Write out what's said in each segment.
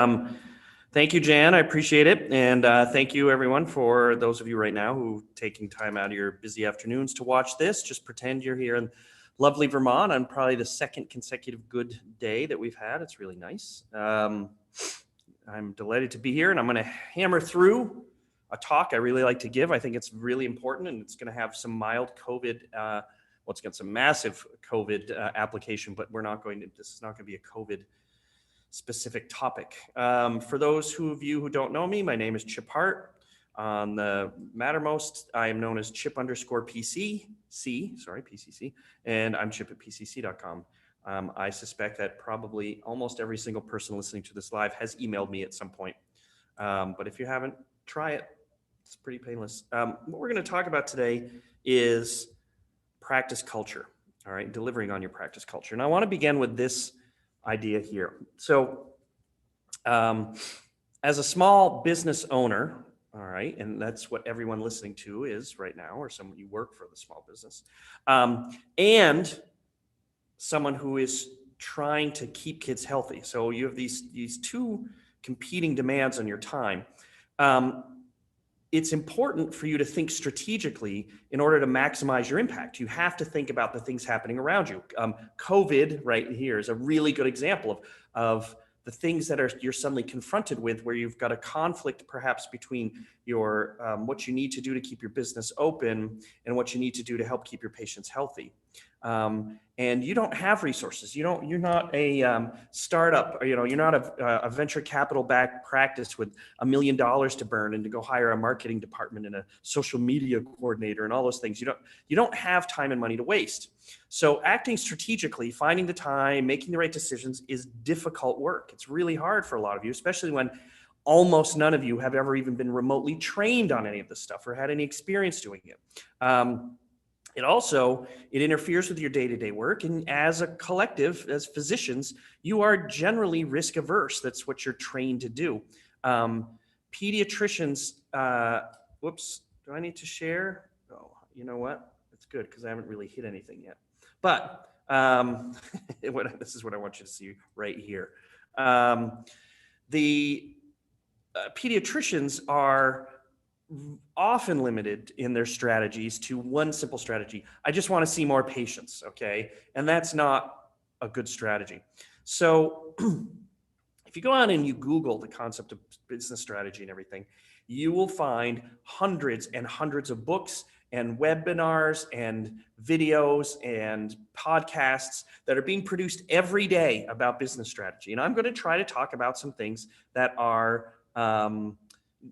Um, Thank you, Jan. I appreciate it. And thank you, everyone, for those of you right now who taking time out of your busy afternoons to watch this. Just pretend you're here in lovely Vermont on probably the second consecutive good day that we've had. It's really nice. I'm delighted to be here, and I'm going to hammer through a talk I really like to give. I think it's really important, and it's going to have some mild COVID. It's got some massive COVID application, but this is not going to be a COVID specific topic. For those of you who don't know me, my name is Chip Hart. On the Mattermost, I am known as Chip_PCC, PCC, and I'm Chip at PCC.com. I suspect that probably almost every single person listening to this live has emailed me at some point. But if you haven't, try it. It's pretty painless. What we're going to talk about today is practice culture, all right, delivering on your practice culture. And I want to begin with this idea here. So as a small business owner, all right, and that's what everyone listening to is right now, or someone you work for the small business, and someone who is trying to keep kids healthy. So you have these two competing demands on your time. It's important for you to think strategically in order to maximize your impact. You have to think about the things happening around you. COVID right here is a really good example of the things that you're suddenly confronted with, where you've got a conflict perhaps between your what you need to do to keep your business open and what you need to do to help keep your patients healthy. And you don't have resources. You're not a startup, or, you're not a venture capital backed practice with $1 million to burn and to go hire a marketing department and a social media coordinator and all those things. You don't have time and money to waste. So acting strategically, finding the time, making the right decisions is difficult work. It's really hard for a lot of you, especially when almost none of you have ever even been remotely trained on any of this stuff or had any experience doing it. It interferes with your day-to-day work. And as a collective, as physicians, you are generally risk averse. That's what you're trained to do. Pediatricians, do I need to share? Oh, you know what? That's good, because I haven't really hit anything yet. But this is what I want you to see right here. The pediatricians are often limited in their strategies to one simple strategy. I just want to see more patients, okay? And that's not a good strategy. So if you go out and you Google the concept of business strategy and everything, you will find hundreds and hundreds of books and webinars and videos and podcasts that are being produced every day about business strategy. And I'm going to try to talk about some things that are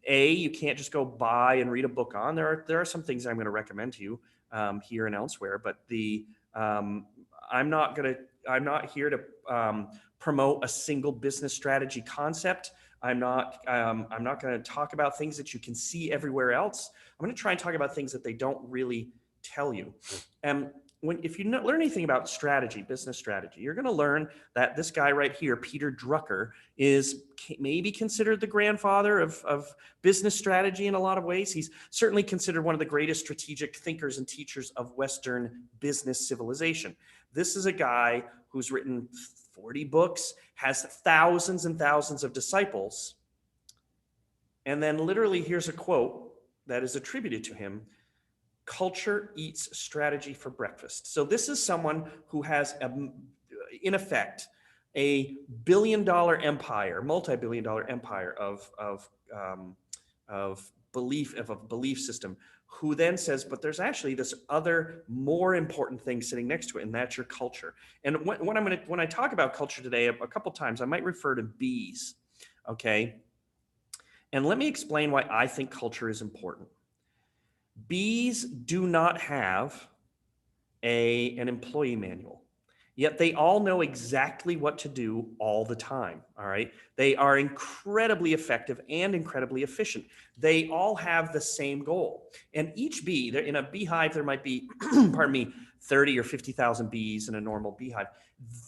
you can't just go buy and read a book on. There are some things I'm going to recommend to you here and elsewhere, but I'm not here to promote a single business strategy concept. I'm not going to talk about things that you can see everywhere else. I'm going to try and talk about things that they don't really tell you. If you learn anything about strategy, business strategy, you're going to learn that this guy right here, Peter Drucker, is maybe considered the grandfather of business strategy in a lot of ways. He's certainly considered one of the greatest strategic thinkers and teachers of Western business civilization. This is a guy who's written 40 books, has thousands and thousands of disciples. And then literally here's a quote that is attributed to him: "Culture eats strategy for breakfast." So this is someone who has, in effect, a billion-dollar empire, multi-billion-dollar empire of a belief system, who then says, but there's actually this other more important thing sitting next to it, and that's your culture. And when I talk about culture today, a couple times I might refer to bees, okay? And let me explain why I think culture is important. Bees do not have an employee manual, yet they all know exactly what to do all the time, all right? They are incredibly effective and incredibly efficient. They all have the same goal. And each bee, in a beehive, there might be, 30 or 50,000 bees in a normal beehive.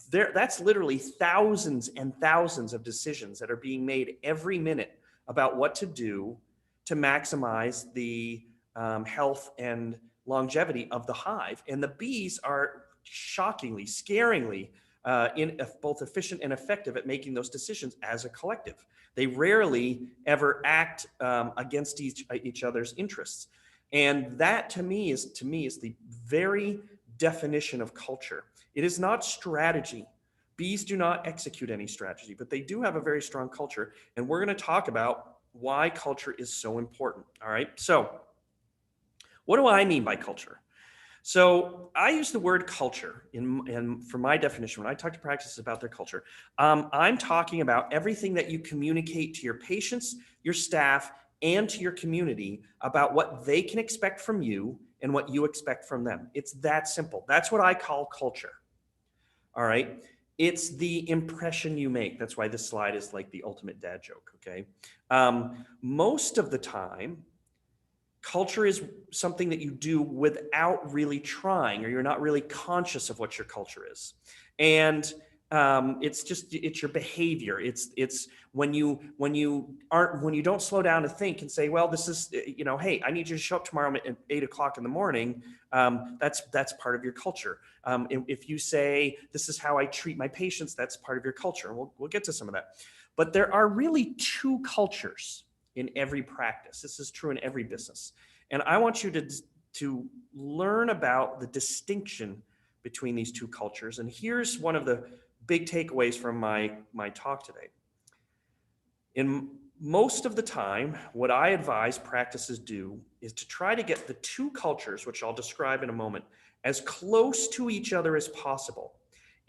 That's literally thousands and thousands of decisions that are being made every minute about what to do to maximize the health and longevity of the hive. And the bees are shockingly, scaringly both efficient and effective at making those decisions as a collective. They rarely ever act against each other's interests. And that to me is the very definition of culture. It is not strategy. Bees do not execute any strategy, but they do have a very strong culture. And we're going to talk about why culture is so important. All right. So what do I mean by culture? So I use the word culture for my definition. When I talk to practices about their culture, I'm talking about everything that you communicate to your patients, your staff, and to your community about what they can expect from you and what you expect from them. It's that simple. That's what I call culture. All right. It's the impression you make. That's why this slide is like the ultimate dad joke. Okay. Most of the time, culture is something that you do without really trying, or you're not really conscious of what your culture is. And it's your behavior. It's when you don't slow down to think and say, well, this is, hey, I need you to show up tomorrow at 8:00 in the morning. That's part of your culture. If you say, this is how I treat my patients, that's part of your culture. And we'll get to some of that. But there are really two cultures in every practice. This is true in every business. And I want you to learn about the distinction between these two cultures. And here's one of the big takeaways from my talk today. In most of the time, what I advise practices do is to try to get the two cultures, which I'll describe in a moment, as close to each other as possible.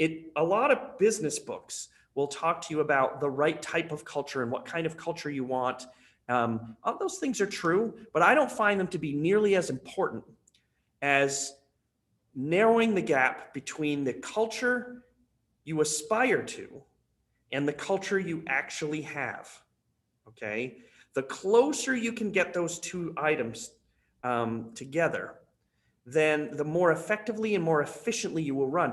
A lot of business books will talk to you about the right type of culture and what kind of culture you want. All those things are true, but I don't find them to be nearly as important as narrowing the gap between the culture you aspire to and the culture you actually have. Okay? The closer you can get those two items together, then the more effectively and more efficiently you will run.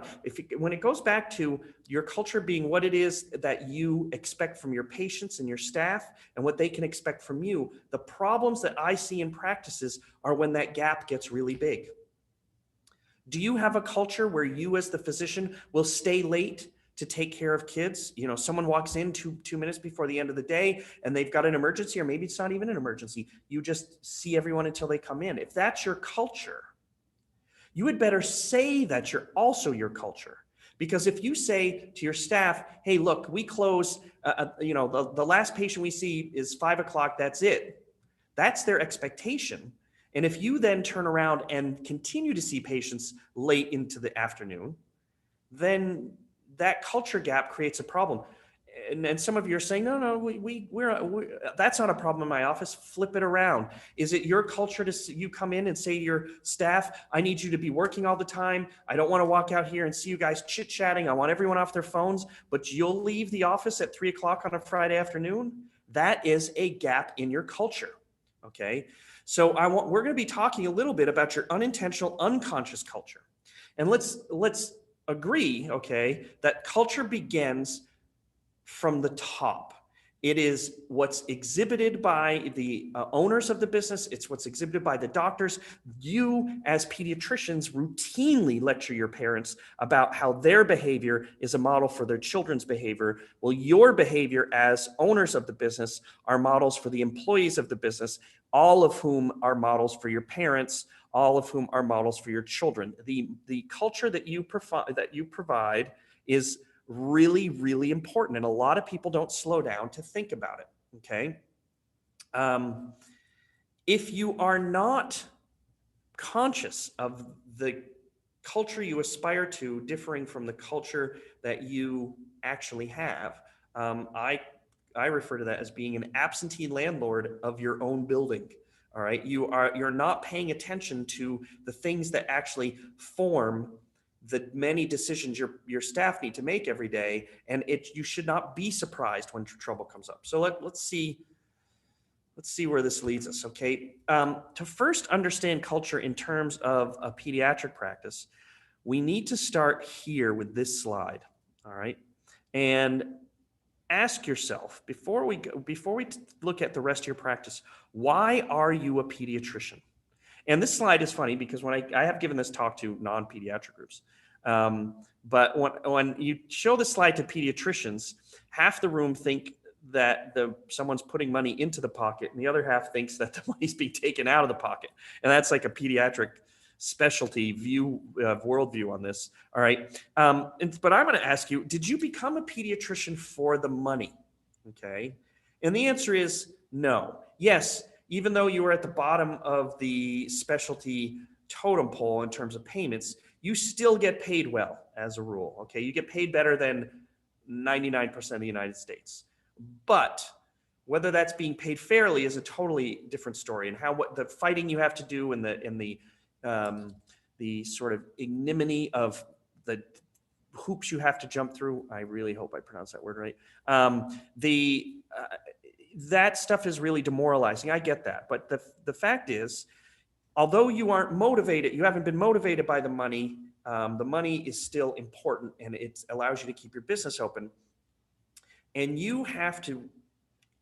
When it goes back to your culture being what it is that you expect from your patients and your staff and what they can expect from you, the problems that I see in practices are when that gap gets really big. Do you have a culture where you as the physician will stay late to take care of kids? Someone walks in two minutes before the end of the day and they've got an emergency, or maybe it's not even an emergency. You just see everyone until they come in. If that's your culture, you had better say that you're also your culture. Because if you say to your staff, hey, look, we close, the last patient we see is 5:00, that's it. That's their expectation. And if you then turn around and continue to see patients late into the afternoon, then that culture gap creates a problem. And some of you are saying, no, we're that's not a problem in my office. Flip it around. Is it your culture you come in and say to your staff, I need you to be working all the time. I don't want to walk out here and see you guys chit-chatting. I want everyone off their phones, but you'll leave the office at 3:00 on a Friday afternoon? That is a gap in your culture. Okay. So we're going to be talking a little bit about your unintentional, unconscious culture. And let's agree, okay, that culture begins from the top. It is what's exhibited by the owners of the business. It's what's exhibited by the doctors. You, as pediatricians, routinely lecture your parents about how their behavior is a model for their children's behavior. Well, your behavior as owners of the business are models for the employees of the business, all of whom are models for your parents, all of whom are models for your children. The culture that you provide is really, really important. And a lot of people don't slow down to think about it. Okay. If you are not conscious of the culture you aspire to differing from the culture that you actually have, I refer to that as being an absentee landlord of your own building. All right. You're not paying attention to the things that actually form the many decisions your staff need to make every day, and you should not be surprised when trouble comes up. So let's see where this leads us. Okay, to first understand culture in terms of a pediatric practice, we need to start here with this slide. All right, and ask yourself before we look at the rest of your practice, why are you a pediatrician? And this slide is funny because when I have given this talk to non-pediatric groups, But when you show the slide to pediatricians, half the room think that someone's putting money into the pocket, and the other half thinks that the money's being taken out of the pocket. And that's like a pediatric specialty view of worldview on this. All right. But I'm going to ask you, did you become a pediatrician for the money? Okay. And the answer is no. Yes, even though you were at the bottom of the specialty totem pole in terms of payments, you still get paid well as a rule. Okay. You get paid better than 99% of the United States. But whether that's being paid fairly is a totally different story, and what the fighting you have to do and the sort of ignominy of the hoops you have to jump through. I really hope I pronounced that word right. That stuff is really demoralizing. I get that. But the fact is, although you aren't motivated, you haven't been motivated by the money is still important, and it allows you to keep your business open. And you have to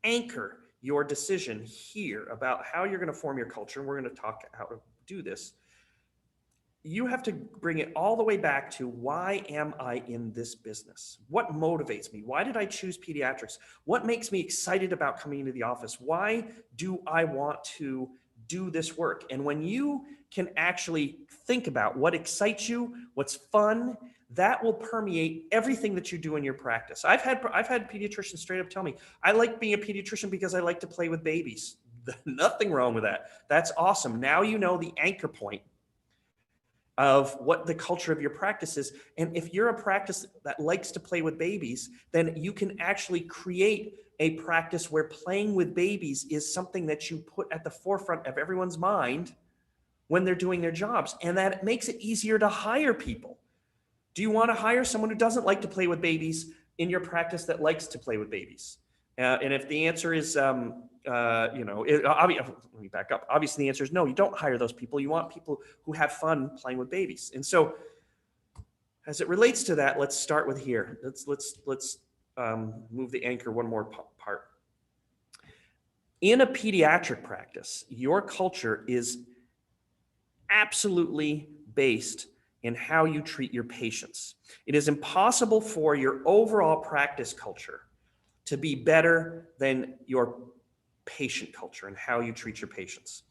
anchor your decision here about how you're going to form your culture. And we're going to talk how to do this. You have to bring it all the way back to, why am I in this business? What motivates me? Why did I choose pediatrics? What makes me excited about coming into the office? Why do I want to do this work? And when you can actually think about what excites you, what's fun, that will permeate everything that you do in your practice. I've had pediatricians straight up tell me, I like being a pediatrician because I like to play with babies. Nothing wrong with that. That's awesome. Now you know the anchor point of what the culture of your practice is. And if you're a practice that likes to play with babies, then you can actually create a practice where playing with babies is something that you put at the forefront of everyone's mind when they're doing their jobs. And that makes it easier to hire people. Do you want to hire someone who doesn't like to play with babies in your practice that likes to play with babies? And if the answer is, let me back up. Obviously, the answer is no. You don't hire those people. You want people who have fun playing with babies. And so, as it relates to that, let's start with here. Let's move the anchor one more part. In a pediatric practice, your culture is absolutely based in how you treat your patients. It is impossible for your overall practice culture to be better than your patient culture and how you treat your patients.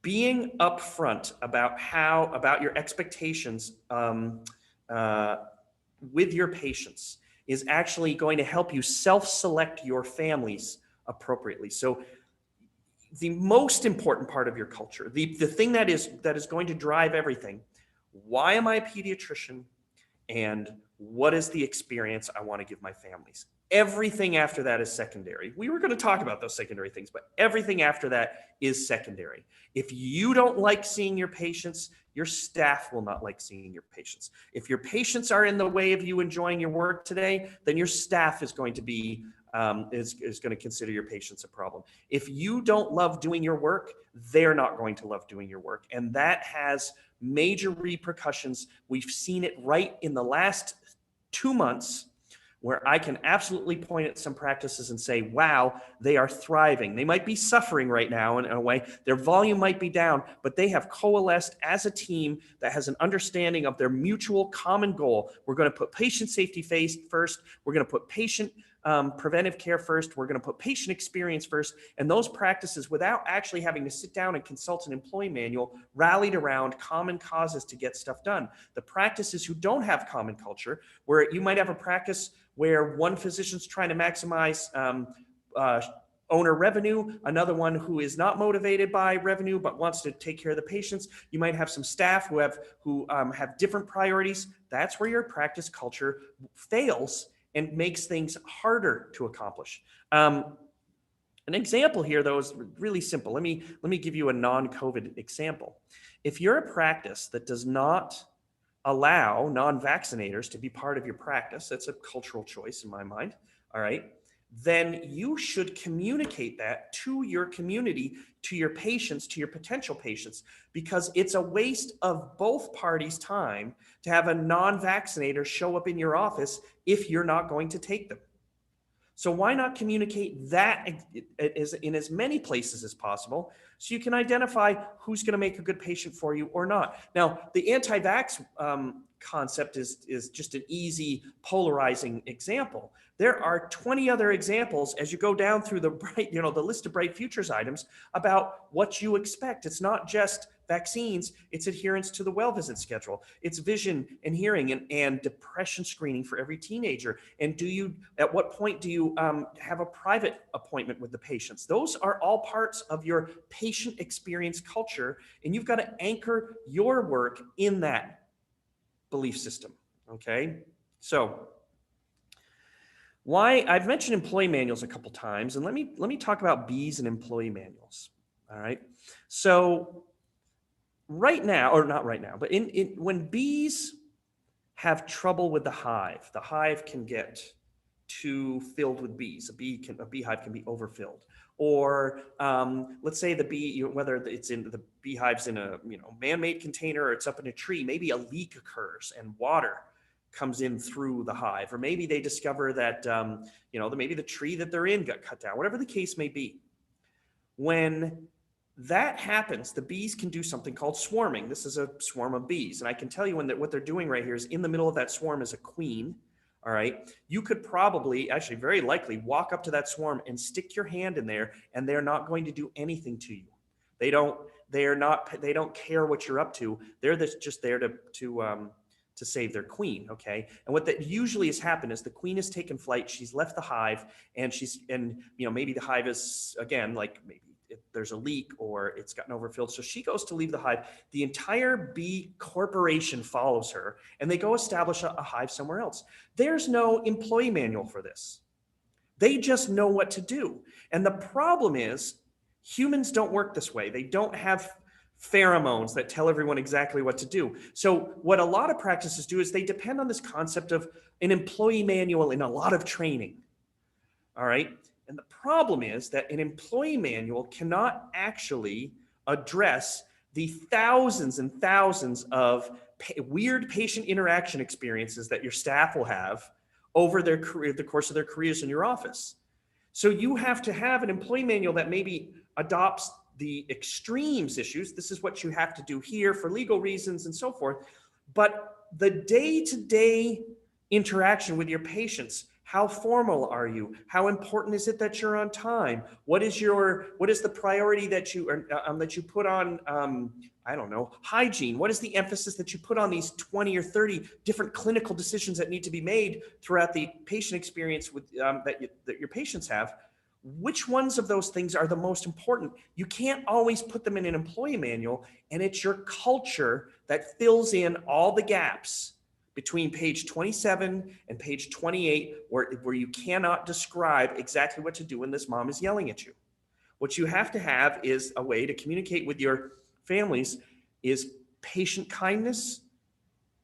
Being upfront about your expectations with your patients is actually going to help you self-select your families appropriately. So the most important part of your culture, the thing that is going to drive everything, why am I a pediatrician, and what is the experience I want to give my families? Everything after that is secondary. We were going to talk about those secondary things, but everything after that is secondary. If you don't like seeing your patients, your staff will not like seeing your patients. If your patients are in the way of you enjoying your work today, then your staff is going to be is going to consider your patients a problem. If you don't love doing your work, they're not going to love doing your work. And that has major repercussions. We've seen it right in the last 2 months, where I can absolutely point at some practices and say, wow, they are thriving. They might be suffering right now in a way. Their volume might be down, but they have coalesced as a team that has an understanding of their mutual common goal. We're going to put patient safety first. We're going to put patient preventive care first. We're going to put patient experience first. And those practices, without actually having to sit down and consult an employee manual, rallied around common causes to get stuff done. The practices who don't have common culture, where you might have a practice where one physician's trying to maximize owner revenue, another one who is not motivated by revenue but wants to take care of the patients. You might have some staff who have different priorities. That's where your practice culture fails and makes things harder to accomplish. An example here, though, is really simple. Let me give you a non-COVID example. If you're a practice that does not allow non-vaccinators to be part of your practice, that's a cultural choice in my mind, all right, then you should communicate that to your community, to your patients, to your potential patients, because it's a waste of both parties' time to have a non-vaccinator show up in your office if you're not going to take them. So why not communicate that in as many places as possible so you can identify who's going to make a good patient for you or not? Now, the anti-vax concept is just an easy polarizing example. There are 20 other examples as you go down through the the list of bright futures items about what you expect. It's not just vaccines, it's adherence to the well visit schedule. It's vision and hearing and depression screening for every teenager. And at what point do you have a private appointment with the patients? Those are all parts of your patient experience culture, and you've got to anchor your work in that belief system. Okay, so why I've mentioned employee manuals a couple times, and let me talk about bees and employee manuals. All right, so right now, or not right now, but when bees have trouble with the hive can get too filled with bees. A beehive can be overfilled. Or let's say the bee, whether it's in the beehive's in a man-made container or it's up in a tree, maybe a leak occurs and water comes in through the hive, or maybe they discover that maybe the tree that they're in got cut down. Whatever the case may be, when that happens, the bees can do something called swarming. This is a swarm of bees, and I can tell you what they're doing right here is in the middle of that swarm is a queen. All right. You could probably, actually very likely, walk up to that swarm and stick your hand in there, and they're not going to do anything to you. They don't care what you're up to. They're just there to save their queen. Okay. And what that usually has happened is the queen has taken flight. She's left the hive, and maybe the hive is, again, like maybe there's a leak or it's gotten overfilled. So she goes to leave the hive. The entire bee corporation follows her, and they go establish a hive somewhere else. There's no employee manual for this. They just know what to do. And the problem is humans don't work this way. They don't have pheromones that tell everyone exactly what to do. So what a lot of practices do is they depend on this concept of an employee manual in a lot of training. All right. And the problem is that an employee manual cannot actually address the thousands and thousands of weird patient interaction experiences that your staff will have over their career, the course of their careers in your office. So you have to have an employee manual that maybe adopts the extremes issues. This is what you have to do here for legal reasons and so forth. But the day-to-day interaction with your patients, how formal are you? How important is it that you're on time? What is the priority that you put on, hygiene? What is the emphasis that you put on these 20 or 30 different clinical decisions that need to be made throughout the patient experience that your patients have? Which ones of those things are the most important? You can't always put them in an employee manual, and it's your culture that fills in all the gaps between page 27 and page 28, where you cannot describe exactly what to do when this mom is yelling at you. What you have to have is a way to communicate with your families. Is patient kindness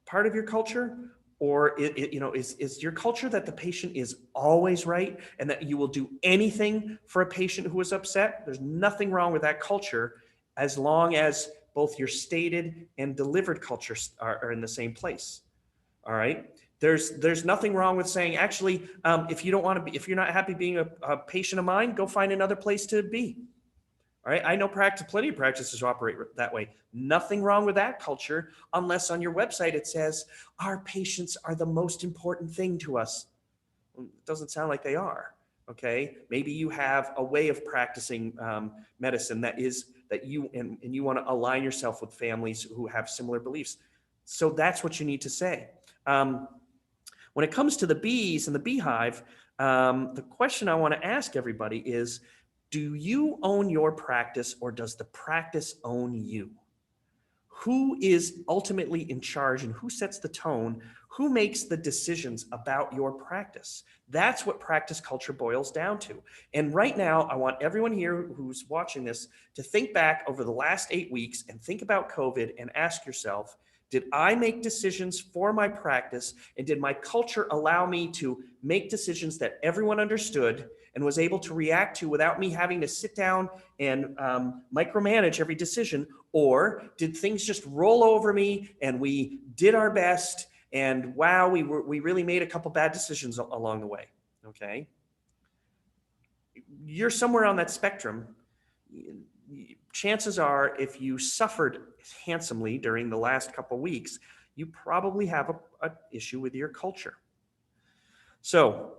part of your culture? Or is your culture that the patient is always right and that you will do anything for a patient who is upset? There's nothing wrong with that culture as long as both your stated and delivered culture are in the same place. All right. There's nothing wrong with saying, actually, if you're not happy being a patient of mine, go find another place to be. All right. I know plenty of practices operate that way. Nothing wrong with that culture, unless on your website it says our patients are the most important thing to us. Well, it doesn't sound like they are. Okay. Maybe you have a way of practicing medicine that you want to align yourself with families who have similar beliefs. So that's what you need to say. When it comes to the bees and the beehive, the question I want to ask everybody is, do you own your practice, or does the practice own you? Who is ultimately in charge, and who sets the tone? Who makes the decisions about your practice? That's what practice culture boils down to. And right now, I want everyone here who's watching this to think back over the last 8 weeks and think about COVID and ask yourself, did I make decisions for my practice, and did my culture allow me to make decisions that everyone understood and was able to react to without me having to sit down and micromanage every decision? Or did things just roll over me and we did our best, and wow, we really made a couple bad decisions along the way? Okay. You're somewhere on that spectrum. Chances are, if you suffered handsomely during the last couple of weeks, you probably have an issue with your culture. So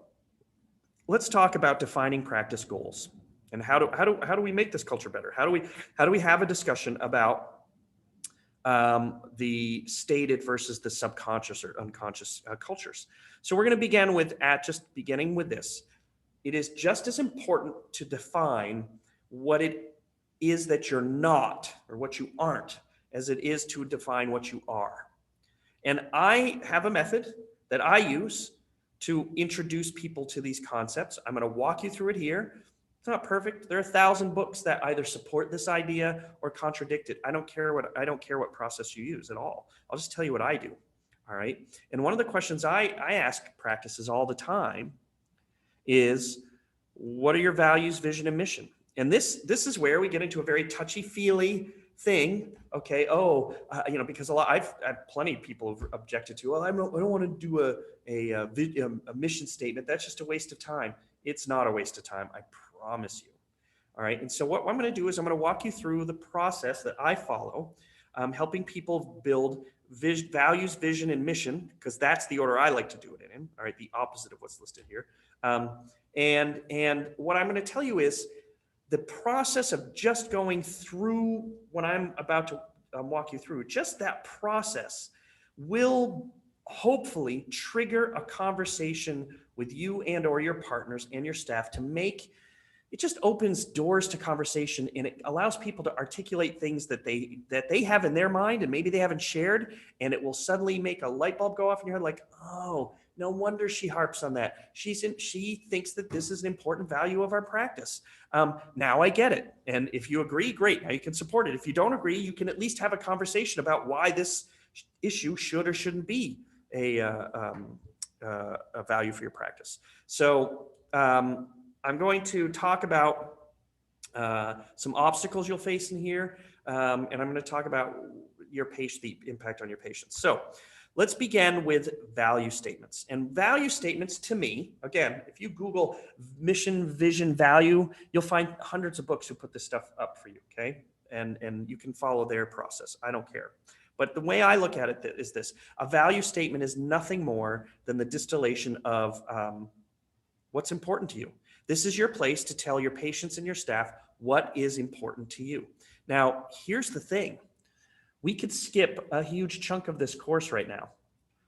let's talk about defining practice goals and how do we make this culture better? How do we have a discussion about the stated versus the subconscious or unconscious cultures? So we're going to begin with beginning with this. It is just as important to define what it is that you're not or what you aren't as it is to define what you are. And I have a method that I use to introduce people to these concepts. I'm going to walk you through it here. It's not perfect. There are 1,000 books that either support this idea or contradict it. I don't care what process you use at all. I'll just tell you what I do. All right. And one of the questions I ask practices all the time is, what are your values, vision, and mission? And this is where we get into a very touchy-feely thing. Okay. Because I've had plenty of people who've objected to, I don't want to do a mission statement. That's just a waste of time. It's not a waste of time. I promise you. All right. And so what I'm going to do is I'm going to walk you through the process that I follow, helping people build values, vision, and mission, because that's the order I like to do it in. All right. The opposite of what's listed here. And what I'm going to tell you is the process of just going through what I'm about to walk you through, just that process will hopefully trigger a conversation with you and or your partners and your staff to make it. Just opens doors to conversation, and it allows people to articulate things that they have in their mind and maybe they haven't shared, and it will suddenly make a light bulb go off in your head like, oh, no wonder she harps on that. She thinks that this is an important value of our practice. Now I get it. And if you agree, great. Now you can support it. If you don't agree, you can at least have a conversation about why this issue should or shouldn't be a value for your practice. So I'm going to talk about some obstacles you'll face in here, and I'm going to talk about the impact on your patients. So let's begin with value statements. And value statements, to me, again, if you Google mission, vision, value, you'll find hundreds of books who put this stuff up for you, okay? And you can follow their process. I don't care. But the way I look at it is this. A value statement is nothing more than the distillation of what's important to you. This is your place to tell your patients and your staff what is important to you. Now, here's the thing. We could skip a huge chunk of this course right now,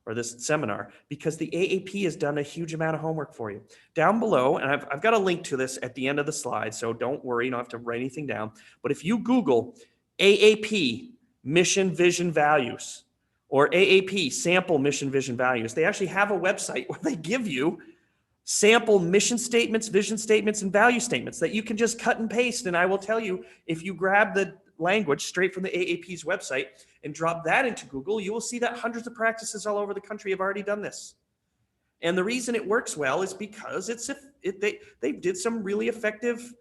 or this seminar, because the AAP has done a huge amount of homework for you. Down below, and I've got a link to this at the end of the slide, so don't worry, you don't have to write anything down. But if you Google AAP mission, vision, values, or AAP sample mission, vision, values, they actually have a website where they give you sample mission statements, vision statements, and value statements that you can just cut and paste. And I will tell you, if you grab the language straight from the AAP's website and drop that into Google, you will see that hundreds of practices all over the country have already done this. And the reason it works well is because they did some really effective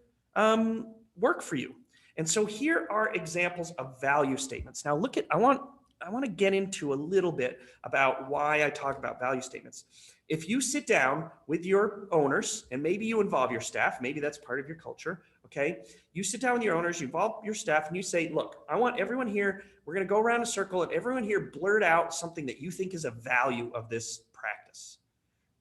work for you. And so here are examples of value statements. Now I want to get into a little bit about why I talk about value statements. If you sit down with your owners, and maybe you involve your staff, maybe that's part of your culture, okay? You sit down with your owners, you involve your staff, and you say, look, I want everyone here, we're going to go around a circle, and everyone here blurt out something that you think is a value of this practice.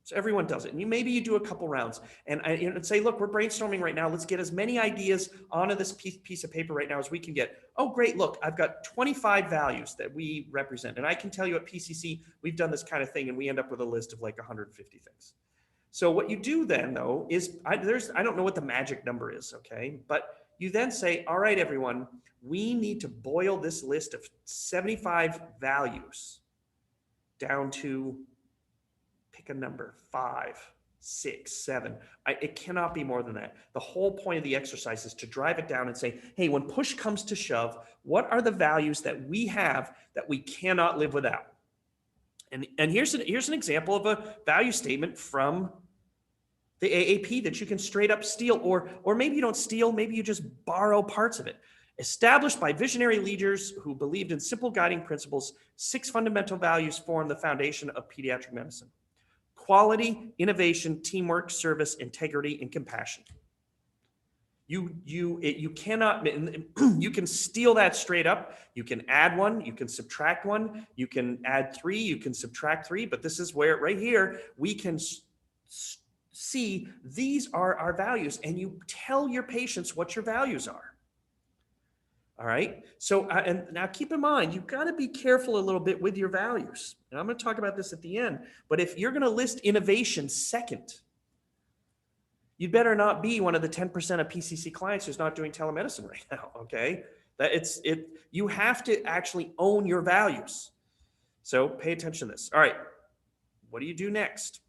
So everyone does it. And maybe you do a couple rounds and say, look, we're brainstorming right now. Let's get as many ideas onto this piece of paper right now as we can get. Oh, great. Look, I've got 25 values that we represent. And I can tell you at PCC, we've done this kind of thing, and we end up with a list of like 150 things. So what you do then, though, is I don't know what the magic number is, okay? But you then say, all right, everyone, we need to boil this list of 75 values down to pick a number, 5, 6, 7. It cannot be more than that. The whole point of the exercise is to drive it down and say, hey, when push comes to shove, what are the values that we have that we cannot live without? And here's an example of a value statement from the AAP that you can straight up steal, or maybe you don't steal, maybe you just borrow parts of it. Established by visionary leaders who believed in simple guiding principles, 6 fundamental values form the foundation of pediatric medicine: quality, innovation, teamwork, service, integrity, and compassion. You cannot, you can steal that straight up. You can add one, you can subtract one, you can add three, you can subtract three, but this is where right here, we can see these are our values, and you tell your patients what your values are. All right. So, and now keep in mind, you've got to be careful a little bit with your values. And I'm going to talk about this at the end, but if you're going to list innovation second, you'd better not be one of the 10% of PCC clients who's not doing telemedicine right now, okay? You have to actually own your values. So pay attention to this. All right, what do you do next?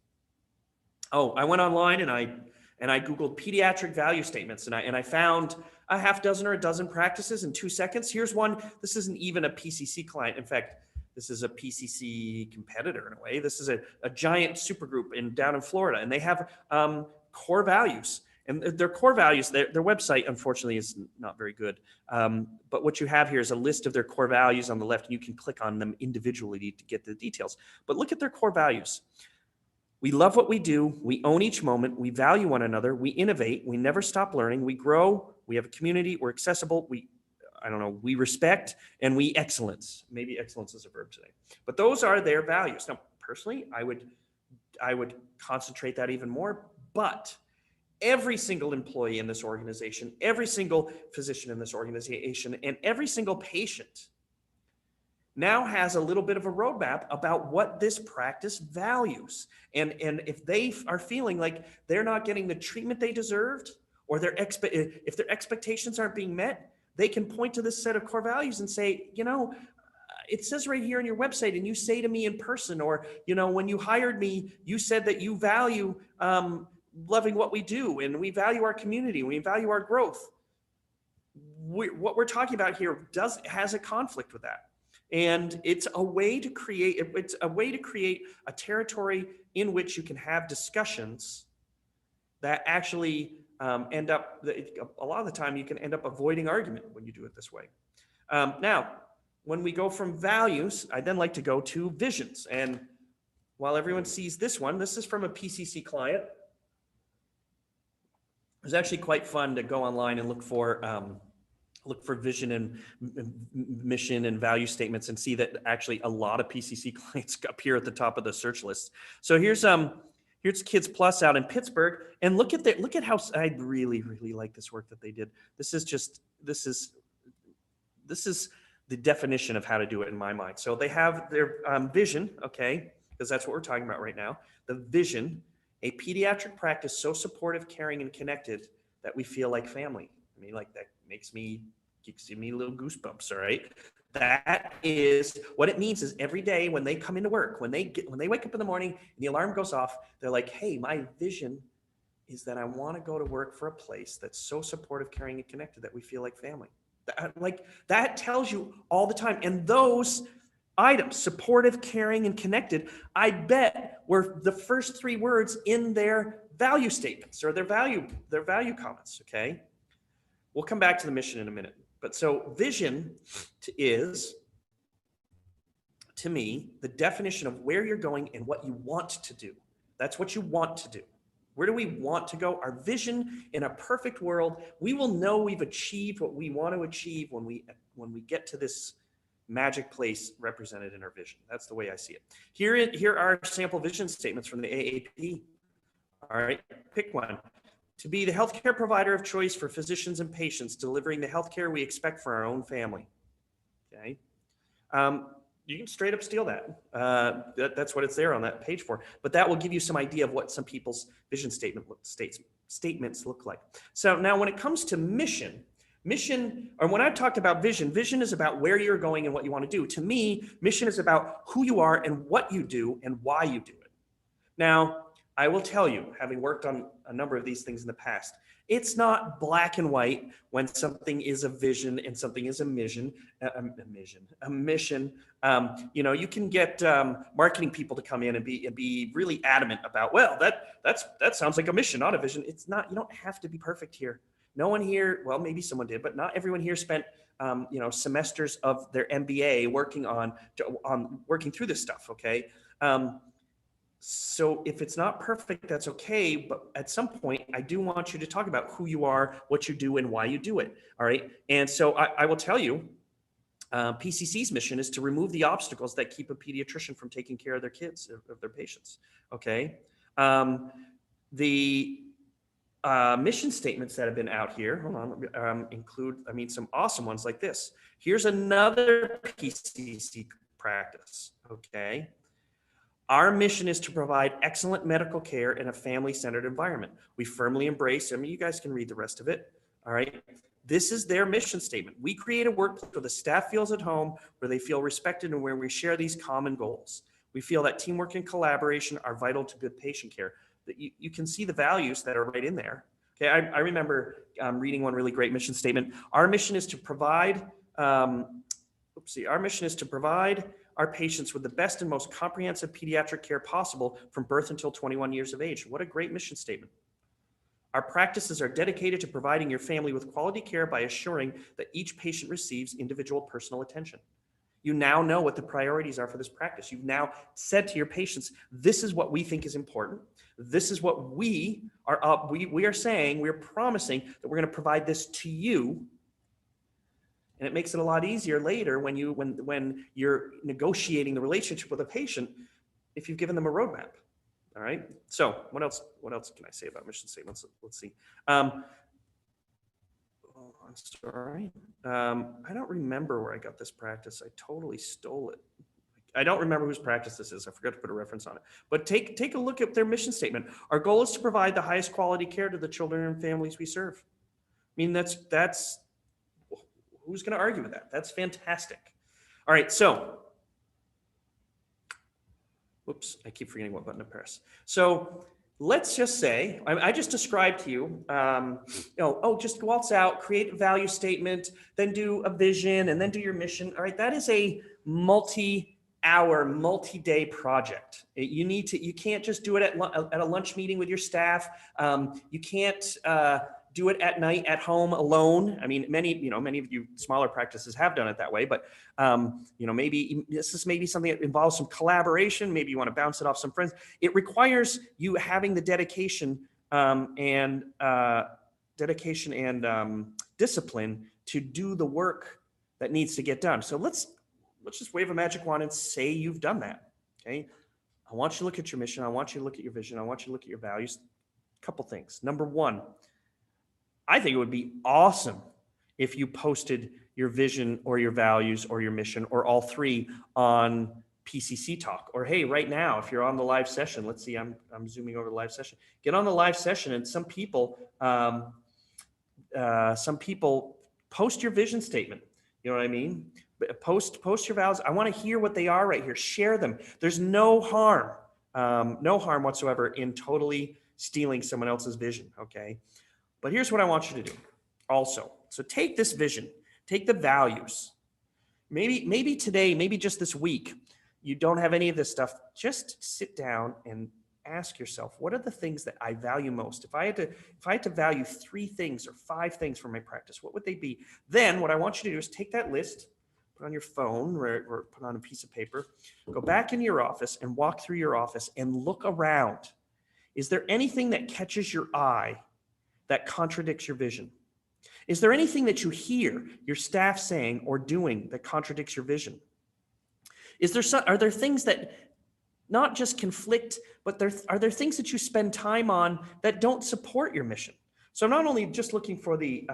Oh, I went online and I Googled pediatric value statements, and I found a half dozen or a dozen practices in 2 seconds. Here's one. This isn't even a PCC client. In fact, this is a PCC competitor in a way. This is a giant supergroup down in Florida, and they have core values, and their core values, their website unfortunately is not very good, but what you have here is a list of their core values on the left, and you can click on them individually to get the details. But look at their core values. We love what we do, we own each moment, we value one another, we innovate, we never stop learning, we grow, we have a community, we're accessible, we respect, and we excellence. Maybe excellence is a verb today, but those are their values. Now personally, I would concentrate that even more. But every single employee in this organization, every single physician in this organization, and every single patient now has a little bit of a roadmap about what this practice values. And if they are feeling like they're not getting the treatment they deserved, or if their expectations aren't being met, they can point to this set of core values and say, it says right here on your website, and you say to me in person, or, when you hired me, you said that you value loving what we do, and we value our community, we value our growth. What we're talking about here has a conflict with that, and it's a way to create a territory in which you can have discussions that actually end up. A lot of the time, you can end up avoiding argument when you do it this way. Now, when we go from values, I then like to go to visions, and while everyone sees this one, this is from a PCC client. It was actually quite fun to go online and look for vision and mission and value statements, and see that actually a lot of PCC clients appear at the top of the search list. So here's Kids Plus out in Pittsburgh, and look at how I really like this work that they did. This is the definition of how to do it in my mind. So they have their vision, okay, because that's what we're talking about right now. The vision. A pediatric practice so supportive, caring, and connected that we feel like family. I mean, like that gives me little goosebumps, all right? That is what it means. Is every day when they come into work, when they wake up in the morning and the alarm goes off, they're like, hey, my vision is that I want to go to work for a place that's so supportive, caring, and connected that we feel like family. That tells you all the time. And those items, supportive, caring, and connected, I bet were the first three words in their value statements or their value comments, okay? We'll come back to the mission in a minute. But so vision is, to me, the definition of where you're going and what you want to do. That's what you want to do. Where do we want to go? Our vision in a perfect world, we will know we've achieved what we want to achieve when we get to this magic place represented in our vision. That's the way I see it. Here are sample vision statements from the AAP. All right, pick one. To be the healthcare provider of choice for physicians and patients, delivering the healthcare we expect for our own family. Okay, you can straight up steal that. That's what it's there on that page for. But that will give you some idea of what some people's vision statements look like. So now, when it comes to mission, or when I've talked about vision is about where you're going and what you want to do. To me, mission is about who you are and what you do and why you do it. Now, I will tell you, having worked on a number of these things in the past, it's not black and white when something is a vision and something is a mission. You can get marketing people to come in and be really adamant about, well, that sounds like a mission, not a vision. It's not. You don't have to be perfect here. No one here, well, maybe someone did, but not everyone here spent, semesters of their MBA working through this stuff. Okay. So if it's not perfect, that's okay. But at some point, I do want you to talk about who you are, what you do, and why you do it. All right. And so I will tell you, PCC's mission is to remove the obstacles that keep a pediatrician from taking care of their kids, of their patients. Okay. The mission statements that have been out here, hold on, include, some awesome ones like this. Here's another PCC practice. Okay. Our mission is to provide excellent medical care in a family-centered environment. We firmly embrace, you guys can read the rest of it, all right? This is their mission statement. We create a workplace where the staff feels at home, where they feel respected, and where we share these common goals. We feel that teamwork and collaboration are vital to good patient care. That you can see the values that are right in there. Okay, I remember reading one really great mission statement. Our mission is to provide, our mission is to provide our patients with the best and most comprehensive pediatric care possible from birth until 21 years of age. What a great mission statement. Our practices are dedicated to providing your family with quality care by assuring that each patient receives individual personal attention. You now know what the priorities are for this practice. You've now said to your patients, this is what we think is important. This is what we are saying, we're promising that we're going to provide this to you. And it makes it a lot easier later when you're negotiating the relationship with a patient if you've given them a roadmap. All right. So what else can I say about mission statements? Let's see. I'm sorry. I don't remember where I got this practice. I totally stole it. I don't remember whose practice this is. I forgot to put a reference on it. But take a look at their mission statement. Our goal is to provide the highest quality care to the children and families we serve. I mean, that's who's going to argue with that? That's fantastic. All right, so, whoops, I keep forgetting what button to press. So let's just say, I just described to you, just waltz out, create a value statement, then do a vision, and then do your mission. All right, that is a multi-hour, multi-day project. You can't just do it at a lunch meeting with your staff. You can't do it at night at home alone. I mean, many of you smaller practices have done it that way, but maybe this is something that involves some collaboration. Maybe you want to bounce it off some friends. It requires you having the dedication and discipline to do the work that needs to get done. So let's just wave a magic wand and say you've done that. Okay. I want you to look at your mission. I want you to look at your vision. I want you to look at your values. A couple things. Number one, I think it would be awesome if you posted your vision or your values or your mission or all three on PCC Talk. Or hey, right now, if you're on the live session, let's see, I'm zooming over the live session. Get on the live session, and some people post your vision statement. You know what I mean? Post your values. I want to hear what they are right here. Share them. There's no harm whatsoever in totally stealing someone else's vision. Okay. But here's what I want you to do also. So take this vision, take the values. Maybe today, maybe just this week, you don't have any of this stuff. Just sit down and ask yourself, what are the things that I value most? If I had to value 3 things or 5 things for my practice, what would they be? Then what I want you to do is take that list, put on your phone or put on a piece of paper, go back into your office and walk through your office and look around. Is there anything that catches your eye that contradicts your vision? Is there anything that you hear your staff saying or doing that contradicts your vision? Are there things that not just conflict, but are there things that you spend time on that don't support your mission? So I'm not only just looking for the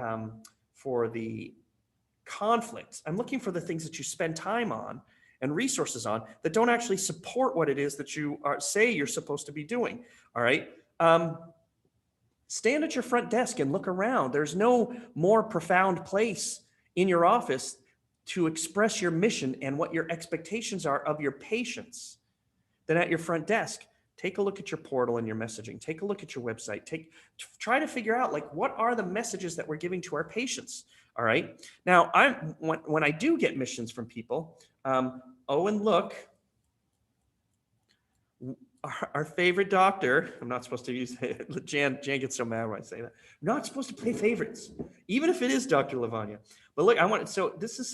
conflicts, I'm looking for the things that you spend time on and resources on that don't actually support what it is that you say you're supposed to be doing. All right. Stand at your front desk and look around. There's no more profound place in your office to express your mission and what your expectations are of your patients than at your front desk. Take a look at your portal and your messaging. Take a look at your website. Try to figure out, like, what are the messages that we're giving to our patients? All right. Now, when I do get missions from people, and look, our favorite doctor, I'm not supposed to use it. Jan gets so mad when I say that. I'm not supposed to play favorites, even if it is Dr. Lavagna. But look, this is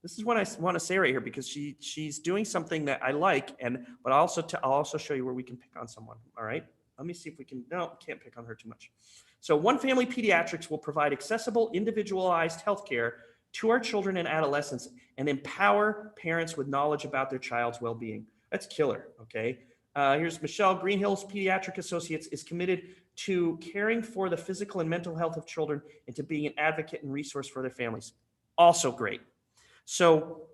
this is what I want to say right here, because she's doing something that I like, but I'll also show you where we can pick on someone. All right, let me see if we can. No, can't pick on her too much. So One Family Pediatrics will provide accessible, individualized healthcare to our children and adolescents and empower parents with knowledge about their child's well-being. That's killer. Okay. Here's Michelle Greenhill's Pediatric Associates is committed to caring for the physical and mental health of children and to being an advocate and resource for their families. Also great. So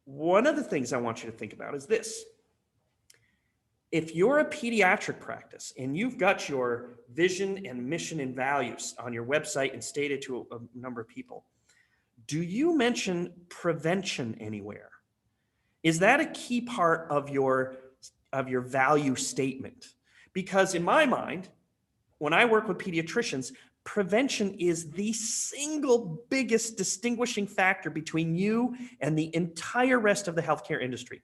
one of the things I want you to think about is this. If you're a pediatric practice and you've got your vision and mission and values on your website and stated to a number of people, do you mention prevention anywhere? Is that a key part of your value statement? Because in my mind, when I work with pediatricians, prevention is the single biggest distinguishing factor between you and the entire rest of the healthcare industry.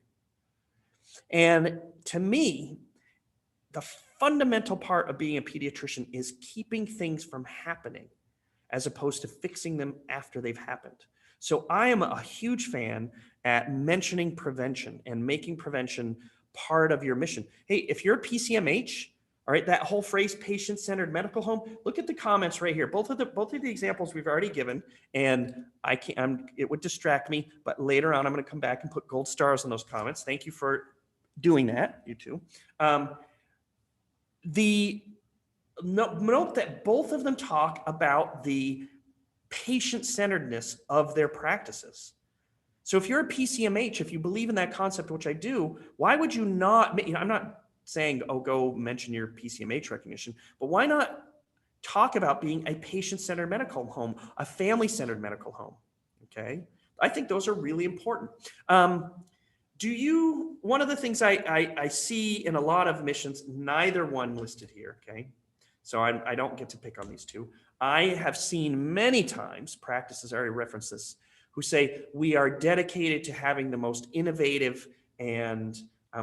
And to me, the fundamental part of being a pediatrician is keeping things from happening as opposed to fixing them after they've happened. So I am a huge fan at mentioning prevention and making prevention part of your mission. Hey, if you're a PCMH, all right, that whole phrase, patient-centered medical home, look at the comments right here. Both of the examples we've already given, and it would distract me, but later on I'm going to come back and put gold stars on those comments. Thank you for doing that, you two. Note that both of them talk about the patient-centeredness of their practices. So if you're a PCMH, if you believe in that concept, which I do, why would you not, I'm not saying, oh, go mention your PCMH recognition, but why not talk about being a patient-centered medical home, a family-centered medical home, okay? I think those are really important. One of the things I see in a lot of missions, neither one listed here, okay? So I don't get to pick on these two. I have seen many times, practices, I already referenced this, who say, we are dedicated to having the most innovative and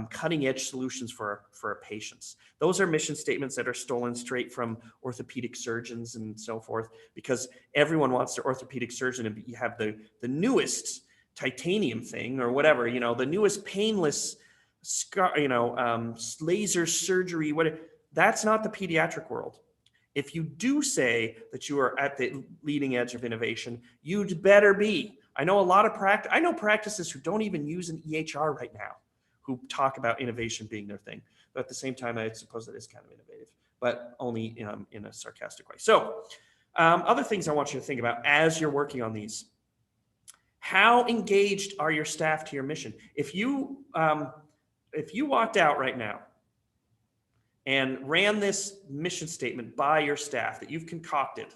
cutting edge solutions for our patients. Those are mission statements that are stolen straight from orthopedic surgeons and so forth, because everyone wants their orthopedic surgeon to have the newest titanium thing or whatever, the newest painless laser surgery. That's not the pediatric world. If you do say that you are at the leading edge of innovation, you'd better be. I know I know practices who don't even use an EHR right now, who talk about innovation being their thing. But at the same time, I suppose that is kind of innovative, but only in a sarcastic way. So other things I want you to think about as you're working on these. How engaged are your staff to your mission? If you walked out right now and ran this mission statement by your staff that you've concocted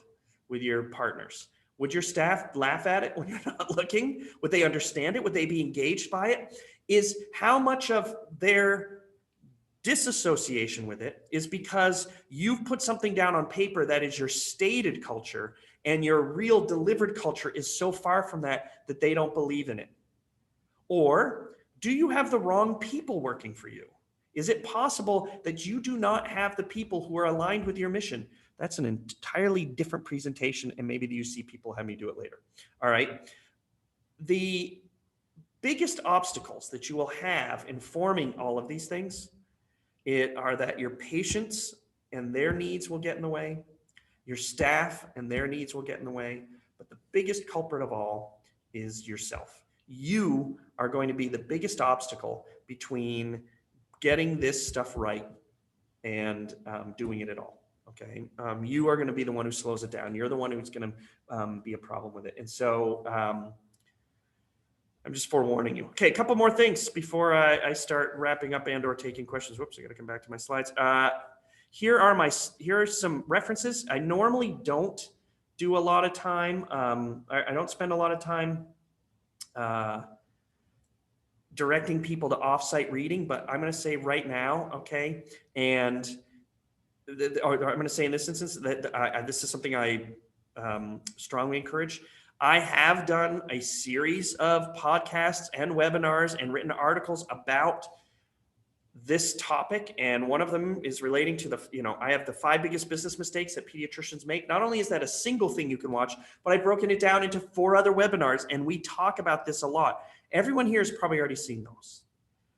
with your partners, would your staff laugh at it when you're not looking? Would they understand it? Would they be engaged by it? Is how much of their disassociation with it is because you've put something down on paper that is your stated culture, and your real delivered culture is so far from that they don't believe in it? Or do you have the wrong people working for you? Is it possible that you do not have the people who are aligned with your mission? That's an entirely different presentation, and maybe you see people have me do it later. All right. The biggest obstacles that you will have in forming all of these things are that your patients and their needs will get in the way, your staff and their needs will get in the way, but the biggest culprit of all is yourself. You are going to be the biggest obstacle between getting this stuff right and doing it at all. Okay. You are going to be the one who slows it down. You're the one who's going to be a problem with it. And so I'm just forewarning you. Okay. A couple more things before I start wrapping up and or taking questions. Whoops. I got to come back to my slides. Here are some references. I normally don't do a lot of time. I don't spend a lot of time directing people to offsite reading, but I'm going to say right now, okay, and I'm going to say in this instance that this is something I strongly encourage. I have done a series of podcasts and webinars and written articles about this topic, and one of them is relating to I have the 5 biggest business mistakes that pediatricians make. Not only is that a single thing you can watch, but I've broken it down into 4 other webinars, and we talk about this a lot. Everyone here has probably already seen those.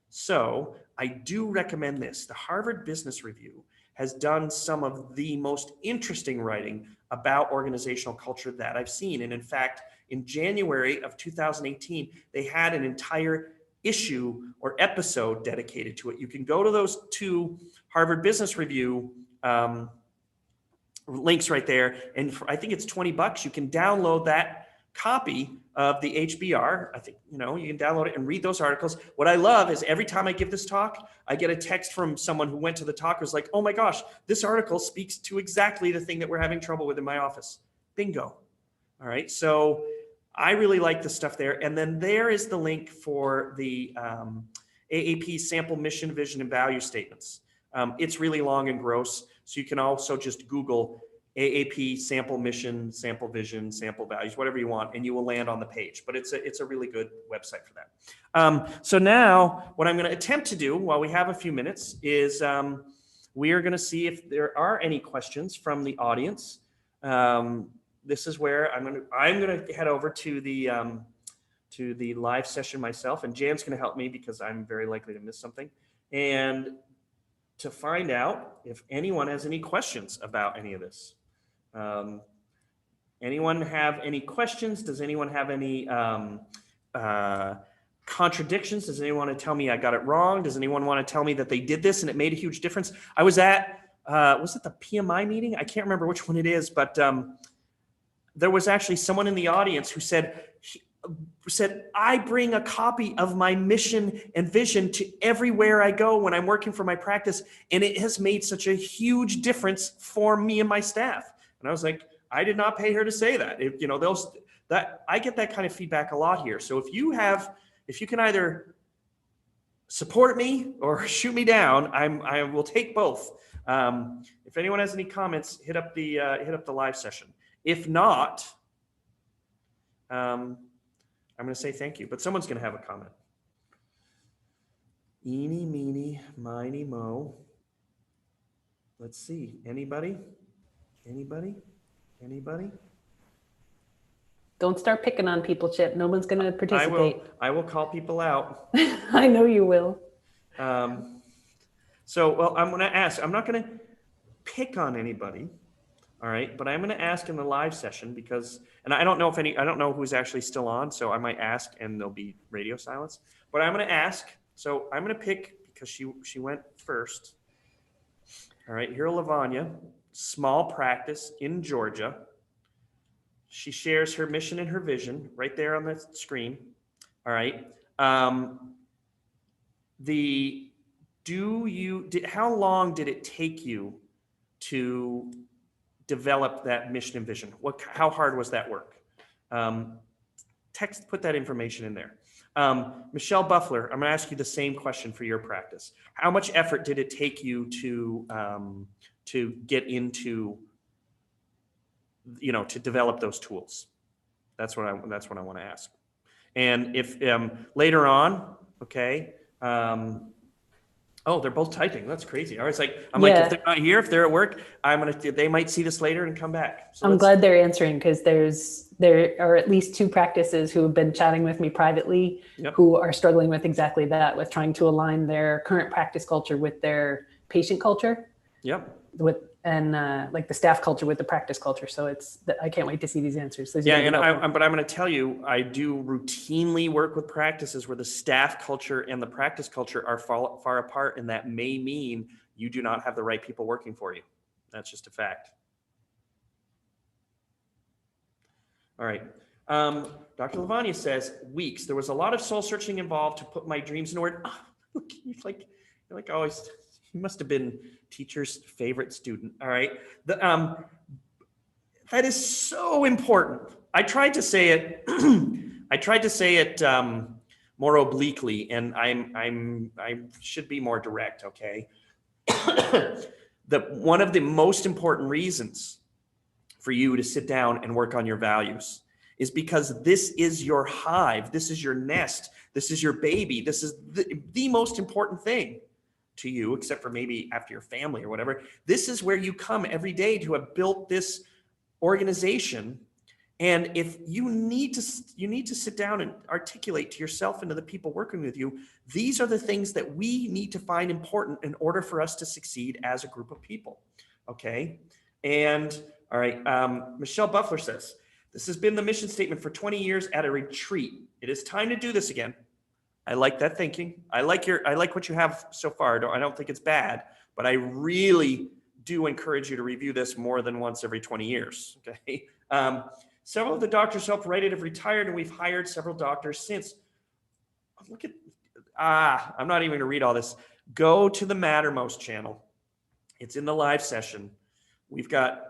So I do recommend this. The Harvard Business Review has done some of the most interesting writing about organizational culture that I've seen. And in fact, in January of 2018, they had an entire issue or episode dedicated to it. You can go to those 2 Harvard Business Review links right there. And I think it's $20. You can download that copy of the HBR. I think, you can download it and read those articles. What I love is every time I give this talk, I get a text from someone who went to the talk who's like, oh my gosh, this article speaks to exactly the thing that we're having trouble with in my office. Bingo. All right. So I really like the stuff there. And then there is the link for the AAP sample mission, vision, and value statements. It's really long and gross. So you can also just Google AAP sample mission, sample vision, sample values, whatever you want, and you will land on the page. But it's a really good website for that. So now what I'm going to attempt to do while we have a few minutes is we are going to see if there are any questions from the audience. This is where I'm going to head over to the live session myself, and Jan's going to help me because I'm very likely to miss something, and to find out if anyone has any questions about any of this. Anyone have any questions? Does anyone have any contradictions? Does anyone want to tell me I got it wrong? Does anyone want to tell me that they did this and it made a huge difference? I was at, was it the PMI meeting? I can't remember which one it is, but there was actually someone in the audience who said, I bring a copy of my mission and vision to everywhere I go when I'm working for my practice, and it has made such a huge difference for me and my staff. And I was like, I did not pay her to say that. I get that kind of feedback a lot here. So if you can either support me or shoot me down, I will take both. If anyone has any comments, hit up the live session. If not, I'm going to say thank you, but someone's going to have a comment. Eeny, meeny, miny, mo. Let's see. Anybody? Don't start picking on people, Chip. No one's going to participate. I will call people out. I know you will. I'm going to ask. I'm not going to pick on anybody. All right, but I'm going to ask in the live session because, and I don't know who's actually still on, so I might ask and there'll be radio silence. But I'm going to ask. So I'm going to pick because she went first. All right, here Lavanya, small practice in Georgia. She shares her mission and her vision right there on the screen. All right. How long did it take you to develop that mission and vision? How hard was that work? Put that information in there. Michelle Buffler, I'm going to ask you the same question for your practice. How much effort did it take you to get into, to develop those tools? That's what I want to ask. And if later on, okay. Oh, they're both typing. That's crazy. I was like, if they're not here, if they're at work, they might see this later and come back. So I'm glad they're answering because there are at least 2 practices who have been chatting with me privately who are struggling with exactly that, with trying to align their current practice culture with their patient culture. Yep. Like the staff culture with the practice culture. So I can't wait to see these answers. But I'm going to tell you, I do routinely work with practices where the staff culture and the practice culture are far apart, and that may mean you do not have the right people working for you. That's just a fact. All right. Dr. Lavanya says, weeks. There was a lot of soul searching involved to put my dreams in order. Oh, you're like always. You must have been teacher's favorite student. All right. That is so important. I tried to say it more obliquely, and I should be more direct. Okay. One of the most important reasons for you to sit down and work on your values is because this is your hive. This is your nest. This is your baby. This is the most important thing to you, except for maybe after your family or whatever. This is where you come every day to have built this organization. And if you need to sit down and articulate to yourself and to the people working with you, these are the things that we need to find important in order for us to succeed as a group of people. Okay. And all right. Michelle Buffler says, this has been the mission statement for 20 years at a retreat. It is time to do this again. I like that thinking. I like what you have so far. I don't think it's bad, but I really do encourage you to review this more than once every 20 years. Okay. Several of the doctors helped write it have retired, and we've hired several doctors since. Look at, I'm not even going to read all this. Go to the Mattermost channel. It's in the live session. We've got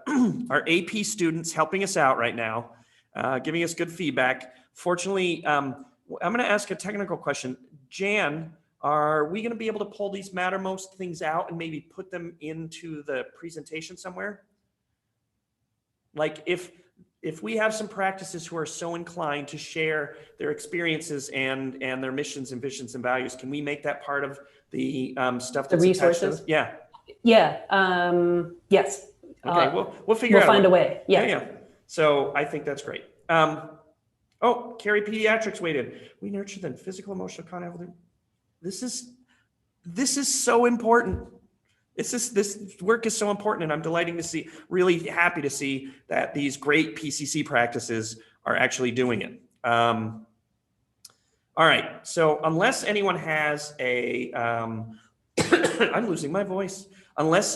our AP students helping us out right now, giving us good feedback. Fortunately, I'm going to ask a technical question. Jan, are we going to be able to pull these Mattermost things out and maybe put them into the presentation somewhere? Like if we have some practices who are so inclined to share their experiences and their missions and visions and values, can we make that part of the stuff that's the resources? Yeah. Yeah. Yes. Okay. We'll figure out. We'll find a way. Yeah. Yeah. So I think that's great. Oh, Carrie Pediatrics waited. We nurture them physical, emotional, cognitive. This is so important. This work is so important, and I'm really happy to see that these great PCC practices are actually doing it. All right, so unless anyone has I'm losing my voice. Unless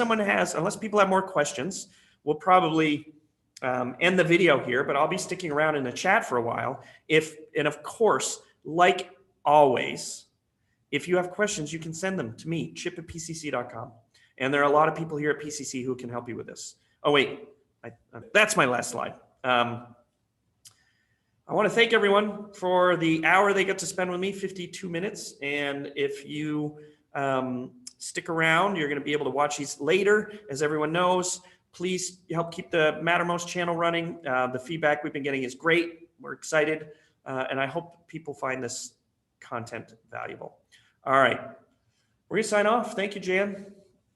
people have more questions, we'll probably end the video here, but I'll be sticking around in the chat for a while. And of course, like always, if you have questions, you can send them to me, chip@pcc.com. And there are a lot of people here at PCC who can help you with this. Oh, wait, that's my last slide. I want to thank everyone for the hour they got to spend with me, 52 minutes. And if you stick around, you're going to be able to watch these later. As everyone knows, please help keep the Mattermost channel running. The feedback we've been getting is great. We're excited. And I hope people find this content valuable. All right. We're going to sign off. Thank you, Jan.